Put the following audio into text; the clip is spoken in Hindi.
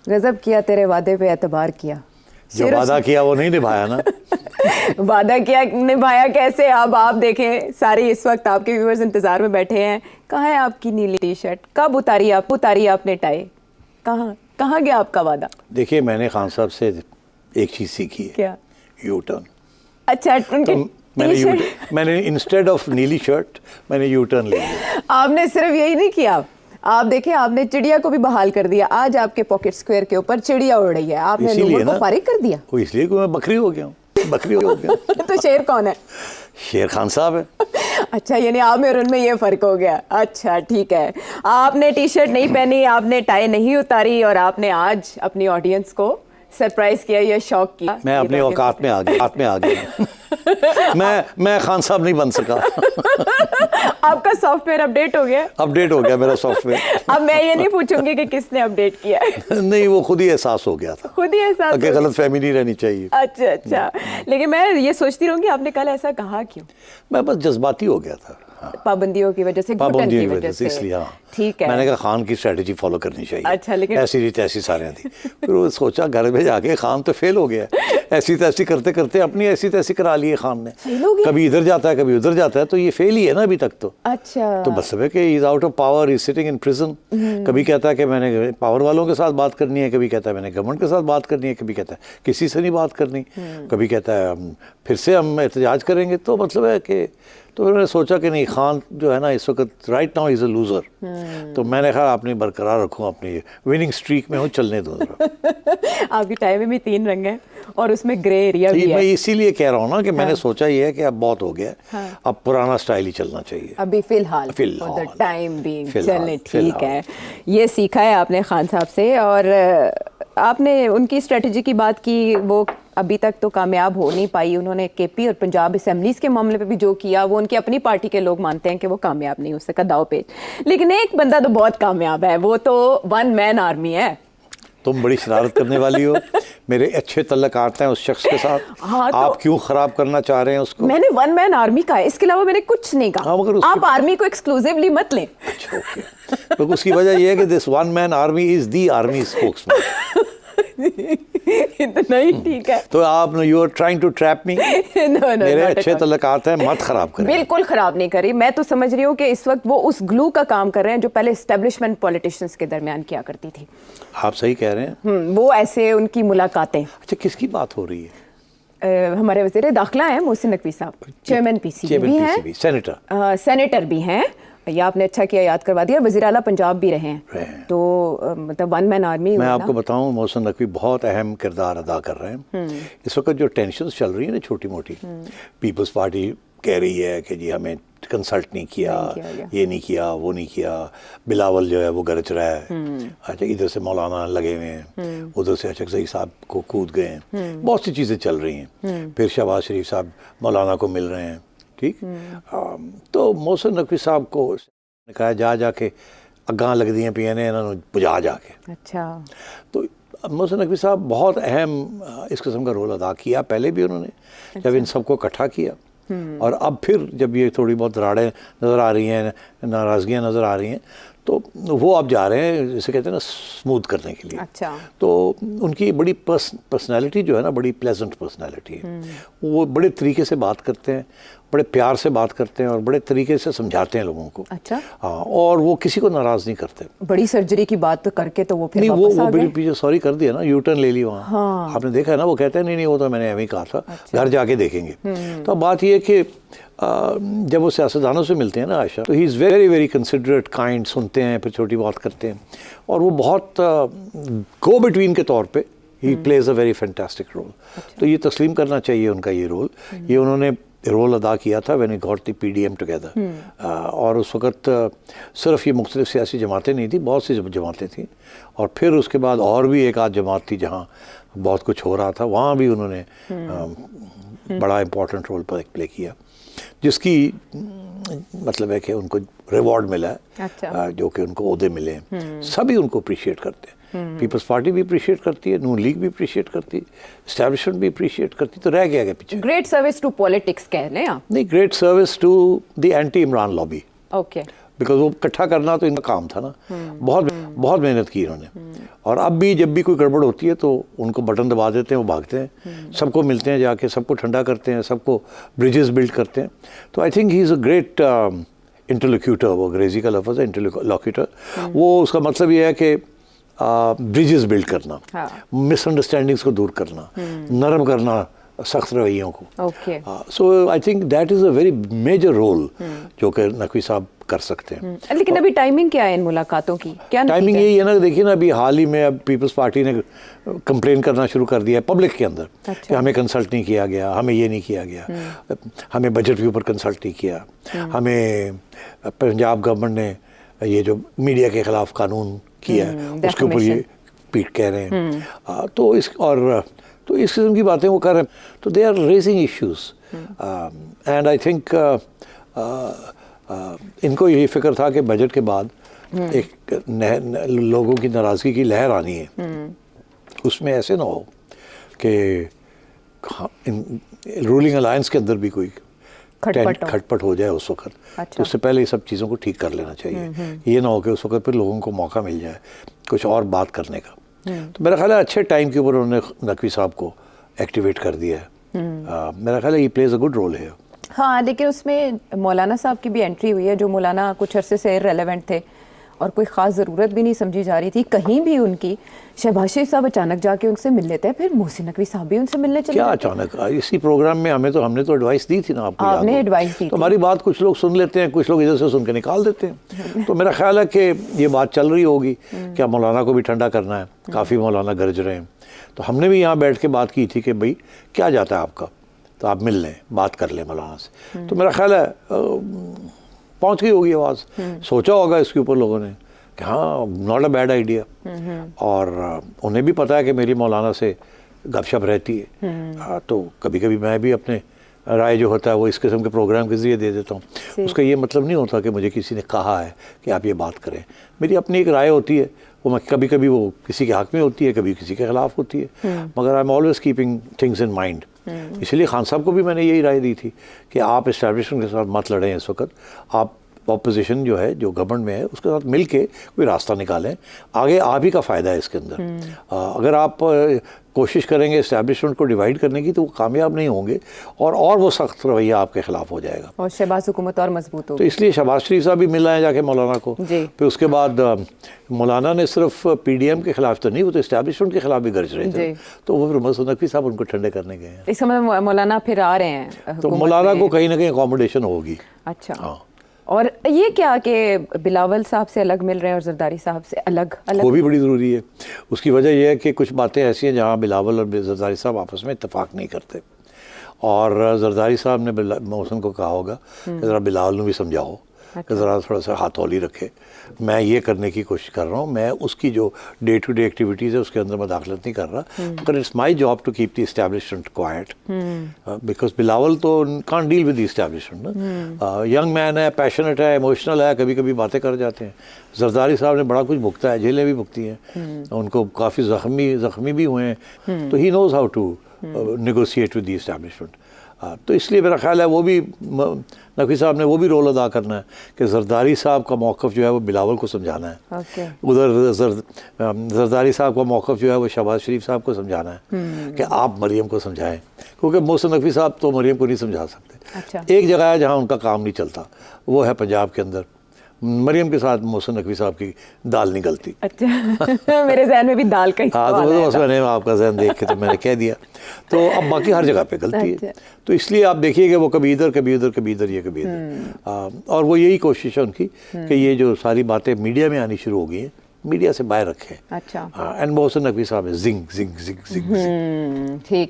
गजब किया तेरे वादे पे एतबार किया। जो वादा किया वो नहीं निभाया ना। वादा किया निभाया कैसे? अब आप देखें, सारे इस वक्त आपके व्यूअर्स इंतजार में बैठे हैं। कहाँ है आपकी नीली टी शर्ट? कब उतारी आपने टाई? कहाँ गया आपका वादा? देखिए, मैंने खान साहब से एक चीज़ सीखी है। क्या? U turn. अच्छा, उनके मैंने इंस्टेड ऑफ नीली शर्ट मैंने यू टर्न ले लिया। आपने सिर्फ यही नहीं किया, आप देखिए आपने चिड़िया को भी बहाल कर दिया। आज आपके पॉकेट स्क्वायर के ऊपर चिड़िया उड़ रही है, आपने लोगों को फारिग कर दिया। वो इसलिए कि मैं बकरी हो गया हूँ, बकरी हो गया। तो शेर कौन है? शेर खान साहब है। अच्छा, यानी आप में और उनमें ये फर्क हो गया। अच्छा ठीक है, आपने टी शर्ट नहीं पहनी, आपने टाई नहीं उतारी और आपने आज अपनी ऑडियंस को सरप्राइज किया या शॉक किया। मैं अपनी औकात में आ गया। मैं खान साहब नहीं बन सका। आपका सॉफ्टवेयर अपडेट हो गया? अपडेट हो गया मेरा सॉफ्टवेयर। अब मैं ये नहीं पूछूंगी कि किसने अपडेट किया है। नहीं, वो खुद ही एहसास हो गया था। खुद ही एहसास? गलत फहमी नहीं रहनी चाहिए। अच्छा, लेकिन मैं ये सोचती रहूंगी आपने कल ऐसा कहा क्यों? मैं बस जज्बाती हो गया था। पाबंदियों की वजह से, घुटन की वजह से, इसलिए। हाँ, ठीक है। मैंने कहा खान की स्ट्रेटजी फॉलो करनी चाहिए। अच्छा, लेकिन ऐसी नहीं तैसी सारे थी। फिर वो सोचा घर में जाके खान तो फेल हो गया, ऐसी तैसी करते करते अपनी ऐसी तैसी करा ली है खान ने। कभी इधर जाता है कभी उधर जाता है, तो ये फेल ही है ना अभी तक तो। अच्छा, तो बस है कि is out of power, is sitting in prison. कभी कहता है कि मैंने पावर वालों के साथ बात करनी है, कभी कहता है मैंने गवर्नमेंट के साथ बात करनी है, कभी कहता है किसी से नहीं बात करनी, कभी कहता है फिर से हम एहतजाज करेंगे। तो मतलब है कि तो मैंने सोचा कि नहीं, खान जो है ना इस वक्त right now is a loser. तो मैंने कहा अपनी बरकरार रखूँ, अपनी विनिंग स्ट्रीक में हूँ, चलने दो। आपकी टाई में भी 3 रंग है और उसमें ग्रे एरिया भी है। मैं इसीलिए कह रहा हूँ ना कि मैंने सोचा ये है कि अब बहुत हो गया, अब पुराना स्टाइल ही चलना चाहिए अभी फिलहाल टाइम बीइंग चलने। ठीक है, ये सीखा है आपने खान साहब से और आपने उनकी स्ट्रेटजी की बात की, वो अभी तक तो कामयाब हो नहीं पाई। उन्होंने केपी और पंजाब असेंबलीज के मामले पे भी जो किया, वो उनकी अपनी पार्टी के लोग मानते हैं कि वो कामयाब नहीं हो सका, दाव पेच। लेकिन एक बंदा तो बहुत कामयाब है, वो तो 1 मैन आर्मी है। तुम बड़ी शरारत करने वाली हो। मेरे अच्छे तल्लुकात हैं उस शख्स के साथ। हाँ, तो आप क्यों खराब करना चाह रहे हैं उसको? मैंने 1 मैन आर्मी का है, इसके अलावा मैंने कुछ नहीं कहा। आप आर्मी को एक्सक्लूसिवली मत लें। अच्छा, ओके। तो उसकी वजह यह है कि this 1 man army is the army spokesman. इतना ही ठीक है। तो आप you are trying to trap me. मेरे अच्छे तल्लुकात हैं, मत खराब करें। बिल्कुल खराब नहीं करी। मैं तो समझ रही हूँ कि इस वक्त वो उस ग्लू का काम कर रहे हैं जो पहले एस्टेब्लिशमेंट पॉलिटिशियंस के दरमियान किया करती थी। आप सही कह रहे हैं। वो ऐसे उनकी मुलाकातें। अच्छा, किसकी बात हो रही है? हमारे वज़ीर दाखिला हैं मोहसिन नकवी साहब, चेयरमैन पीसीबी भी हैं, सेनेटर भी हैं। या आपने अच्छा किया याद करवा दिया, वज़ीर आला पंजाब भी रहे हैं। तो मतलब 1 मैन आर्मी। मैं आपको बताऊं, मोहसिन नकवी बहुत अहम किरदार अदा कर रहे हैं। इस वक्त जो टेंशन्स चल रही है ना छोटी मोटी, पीपल्स पार्टी कह रही है कि जी हमें कंसल्ट नहीं किया, ये नहीं किया, वो नहीं किया। बिलावल जो है वो गरज रहा है। अच्छा, इधर से मौलाना लगे हुए हैं, उधर से अचकज़ई साहब को कूद गए हैं। बहुत सी चीज़ें चल रही हैं। फिर शहबाज शरीफ साहब मौलाना को मिल रहे हैं। ठीक, तो मोहसिन नकवी साहब को कहा जाके अगां लगदी हैं पिया ने इन्होंने बुझा जाके। अच्छा, तो मोहसिन नकवी साहब बहुत अहम इस किस्म का रोल अदा किया पहले भी उन्होंने। अच्छा। जब इन सबको इकट्ठा किया और अब फिर जब ये थोड़ी बहुत राड़ें नज़र आ रही हैं, नाराज़गियाँ नज़र आ रही हैं, तो वो अब जा रहे हैं जिसे कहते हैं ना स्मूथ करने के लिए। अच्छा, तो उनकी बड़ी पर्सनैलिटी जो है ना, बड़ी प्लेजेंट पर्सनैलिटी है। वो बड़े तरीके से बात करते हैं, बड़े प्यार से बात करते हैं और बड़े तरीके से समझाते हैं लोगों को। अच्छा, हाँ, और वो किसी को नाराज़ नहीं करते। बड़ी सर्जरी की बात तो करके तो वो फिर नहीं, वो बड़ी पीछे सॉरी कर दिया ना, यू टर्न ले ली वहाँ। हाँ। आपने देखा है ना, वो कहते हैं नहीं वो तो मैंने ऐਵੇਂ कहा था। अच्छा। घर जाके देखेंगे। तो बात ये कि जब वो सियासतदानों से मिलते हैं ना आयशा, तो he is very very considerate, kind, सुनते हैं, फिर छोटी बात करते हैं और वो बहुत गो बिटवीन के तौर पे ही plays a very fantastic role. तो ये तस्लीम करना चाहिए उनका ये रोल। ये उन्होंने रोल अदा किया था when we got the PDM together. और उस वक्त सिर्फ ये मुख्तलिफ सियासी जमातें नहीं थी, बहुत सी जमातें थीं और फिर उसके बाद और भी एक आध जमात थी जहाँ बहुत कुछ हो रहा था, वहाँ भी उन्होंने बड़ा इम्पोर्टेंट रोल प्ले किया, जिसकी मतलब है कि उनको रिवॉर्ड मिला है। अच्छा। जो कि उनको ओहदे मिले हैं। सभी उनको अप्रिशिएट करते हैं। पीपल्स पार्टी भी अप्रिशिएट करती है, नून लीग भी अप्रिशिएट करती है, एस्टैब्लिशमेंट भी अप्रिशिएट करती है। तो रह गया पीछे। ग्रेट सर्विस टू पॉलिटिक्स कह लें आप? नहीं, great service to the anti Imran lobby. Okay. Because वो इकट्ठा करना तो इनका काम था ना। बहुत बहुत मेहनत की इन्होंने। और अब भी जब भी कोई गड़बड़ होती है तो उनको बटन दबा देते हैं, वो भागते हैं, सबको मिलते हैं जाके, सबको ठंडा करते हैं, सबको ब्रिजेस बिल्ड करते हैं। तो I think he is a great interlocutor. वो अंग्रेजी का लफ्ज़ है इंटरलोक्यूटर। वो उसका मतलब ये है कि ब्रिजेस बिल्ड करना, मिसअंडरस्टैंडिंग्स को दूर करना, नरम करना सख्त रवैयों को। So I think that is a very major role जो कि नकवी साहब कर सकते हैं। लेकिन अभी टाइमिंग क्या है इन मुलाकातों की? क्या टाइमिंग यही है ना, देखिए ना अभी हाल ही में अब पीपल्स पार्टी ने कंप्लेन करना शुरू कर दिया है पब्लिक के अंदर। कि हमें कंसल्ट नहीं किया गया, हमें ये नहीं किया गया, हमें बजट के ऊपर कंसल्ट नहीं किया, हमें पंजाब गवर्नमेंट ने ये जो मीडिया के खिलाफ कानून किया उसके ऊपर ये पीट कह रहे हैं। तो इस किस्म की बातें वो कर रहे हैं। तो they are raising issues and I think इनको यही फिक्र था कि बजट के बाद एक लोगों की नाराज़गी की लहर आनी है। उसमें ऐसे ना हो कि रूलिंग अलायंस के अंदर भी कोई खटपट हो जाए उस वक्त। तो उससे पहले ये सब चीज़ों को ठीक कर लेना चाहिए। ये ना हो कि उस वक्त फिर लोगों को मौका मिल जाए कुछ और बात करने का। तो मेरा ख्याल है अच्छे टाइम के ऊपर उन्होंने नकवी साहब को एक्टिवेट कर दिया है। मेरा ख्याल है ये प्लेज अ गुड रोल है। हाँ, लेकिन उसमें मौलाना साहब की भी एंट्री हुई है, जो मौलाना कुछ अरसे से इररिलेवेंट थे और कोई ख़ास ज़रूरत भी नहीं समझी जा रही थी कहीं भी उनकी। शहबाज शरीफ साहब अचानक जाके उनसे मिल लेते हैं, फिर मोहसिन नकवी साहब भी उनसे मिलने चले। क्या अचानक? इसी प्रोग्राम में हमने तो एडवाइस दी थी ना आपको। आपने एडवाइस दी। तो हमारी बात कुछ लोग सुन लेते हैं, कुछ लोग इधर से सुन के निकाल देते हैं। तो मेरा ख्याल है कि ये बात चल रही होगी, क्या मौलाना को भी ठंडा करना है। काफ़ी मौलाना गरज रहे हैं। तो हमने भी यहाँ बैठ के बात की थी कि भाई क्या जाता है आपका, तो आप मिल लें, बात कर लें मौलाना से। तो मेरा ख्याल है पहुँच गई होगी आवाज़। सोचा होगा इसके ऊपर लोगों ने कि हाँ नॉट अ बैड आइडिया। और उन्हें भी पता है कि मेरी मौलाना से गपशप रहती है। तो कभी कभी मैं भी अपने राय जो होता है वो इस किस्म के प्रोग्राम के ज़रिए दे देता हूँ। उसका ये मतलब नहीं होता कि मुझे किसी ने कहा है कि आप ये बात करें। मेरी अपनी एक राय होती है, वो मैं कभी कभी वो किसी के हक़ में होती है, कभी किसी के ख़िलाफ़ होती है, मगर I am always keeping things in mind. इसलिए खान साहब को भी मैंने यही राय दी थी कि आप इस्टेब्लिशमेंट के साथ मत लड़ें इस वक्त। आप ऑपोजिशन जो है, जो गवर्नमेंट में है, उसके साथ मिल के कोई रास्ता निकालें। आगे आप ही का फ़ायदा है इसके अंदर। अगर आप कोशिश करेंगे इस्टेब्लिशमेंट को डिवाइड करने की तो वो कामयाब नहीं होंगे और वो सख्त रवैया आपके खिलाफ हो जाएगा और शहबाज हुकूमत और मजबूत होगी। तो इसलिए शहबाज शरीफ साहब भी मिल आए जाके मौलाना को। फिर उसके बाद मौलाना ने सिर्फ पीडीएम के खिलाफ तो नहीं, वो तो इस्टेब्लिशमेंट के खिलाफ भी गरज रहे थे। तो वो फिर मोहसिन नकवी साहब उनको ठंडे करने गए हैं। इस समय मौलाना फिर आ रहे हैं तो मौलाना को कहीं ना कहीं अकोमोडेशन होगी। अच्छा। हाँ। और ये क्या कि बिलावल साहब से अलग मिल रहे हैं और जरदारी साहब से अलग वो भी बड़ी ज़रूरी है। उसकी वजह यह है कि कुछ बातें ऐसी हैं जहाँ बिलावल और जरदारी साहब आपस में इत्तेफाक नहीं करते। और जरदारी साहब ने मोहसिन को कहा होगा कि ज़रा बिलावल को भी समझाओ कि ज़रा थोड़ा सा हाथौली रखे। मैं ये करने की कोशिश कर रहा हूँ, मैं उसकी जो डे टू डे एक्टिविटीज़ है उसके अंदर मदाखलत नहीं कर रहा, मगर it's my job to keep the establishment quite because Bilawal तो can't deal with the establishment ना। यंग मैन है, पैशनेट है, इमोशनल है, कभी कभी बातें कर जाते हैं। जरदारी साहब ने बड़ा कुछ भुगता है, जेलें भी भुगती हैं, उनको काफ़ी ज़ख्मी भी हुए हैं। तो he knows how to negotiate with the establishment. तो इसलिए मेरा ख्याल है वो भी नकवी साहब ने वो भी रोल अदा करना है कि जरदारी साहब का मौक़िफ़ जो है वो बिलावल को समझाना है। उधर जरदारी साहब का मौक़िफ़ जो है वो शहबाज शरीफ साहब को समझाना है कि आप मरियम को समझाएं, क्योंकि मोहसिन नकवी साहब तो मरियम को नहीं समझा सकते। एक जगह है जहाँ उनका काम नहीं चलता, वो है पंजाब के अंदर। मरियम के साथ मोहसिन नकवी साहब की दाल नहीं गलती। अच्छा। मेरे जहन में भी दाल का ही हाँ, तो बस मैंने आपका जहन देख के तो मैंने कह दिया। तो अब बाकी हर जगह पे गलती है। तो इसलिए आप देखिए कि वो कभी इधर कभी उधर, कभी इधर, ये कभी इधर। और वो यही कोशिश है उनकी कि ये जो सारी बातें मीडिया में आनी शुरू हो गई हैं, मीडिया से बाहर रखें। अच्छा। एंड मोहसिन नकवी साहब है जिंग जिंग जिंग जिंग। ठीक है।